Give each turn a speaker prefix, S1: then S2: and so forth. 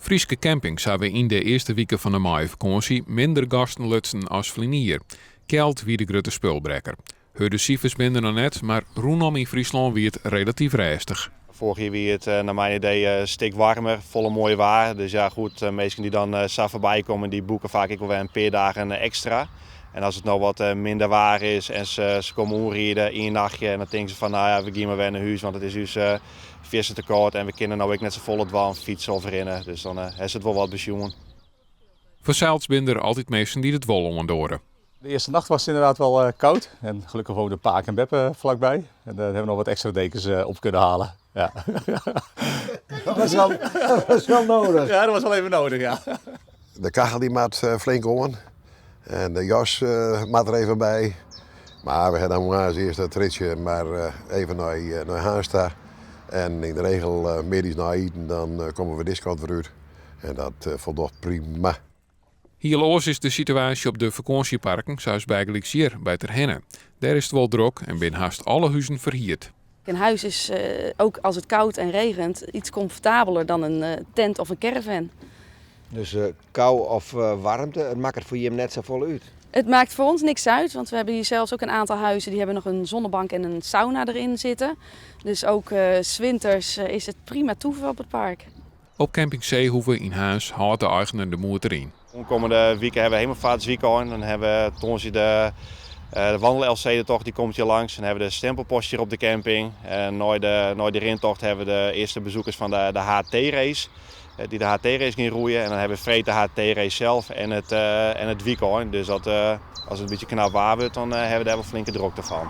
S1: Frieske campings hebben in de eerste weken van de meivakantie minder gasten lutsen als vlinier. Kelt wie de grote spulbrekker. De cijfers minder dan net, maar rondom in Friesland wie het relatief rustig.
S2: Vorig jaar wie het naar mijn idee een stuk warmer, volle mooie waar. Dus ja goed, mensen die dan s'avonds voorbij komen, die boeken vaak ook wel weer een paar dagen extra. En als het nou wat minder waar is en ze komen omrijden in een nachtje en dan denken ze van nou ja, we gaan maar weer naar huis, want het is dus vissen te kort en we kunnen nou ook net zo volle dwaan fietsen of rennen. Dus dan is het wel wat besjoen.
S1: Voor zeilts binden er altijd mensen die het wol onderdoren.
S3: De eerste nacht was het inderdaad wel koud en gelukkig woonden Paak en Beppe vlakbij. En daar hebben we nog wat extra dekens op kunnen halen. Ja.
S4: Dat was wel nodig.
S3: Ja, dat was wel even nodig, ja.
S4: De kachel die maat flink om. En de jas maat er even bij. Maar we hebben dan als eerste het ritje maar even naar Haansta. En in de regel middags na eten, dan komen we discount vooruit. En dat voldoet prima.
S1: Hierloos is de situatie op de vakantieparken, zoals bij Glixier bij Ter Henne. Daar is het wel druk en binnen haast alle huizen verhierd.
S5: Een huis is, ook als het koud en regent, iets comfortabeler dan een tent of een caravan.
S6: Dus kou of warmte, het maakt het voor je net zo vol uit?
S5: Het maakt voor ons niks uit, want we hebben hier zelfs ook een aantal huizen die hebben nog een zonnebank en een sauna erin zitten. Dus ook 's winters is het prima toeven op het park.
S1: Op camping Zeehoeven in Huis houdt de eigenaar de moed erin.
S2: De komende weken hebben we Hemelvaartsweekend. Dan hebben we Tonsje de wandel-LC-tocht, die komt hier langs. Dan hebben we de stempelpost hier op de camping. En na de rintocht hebben we de eerste bezoekers van de HT-race. Die de HT-race gaan roeien. En dan hebben we Vreet de HT-race zelf en het weekend. Dus als het een beetje knap waar wordt, dan hebben we daar wel flinke drukte van.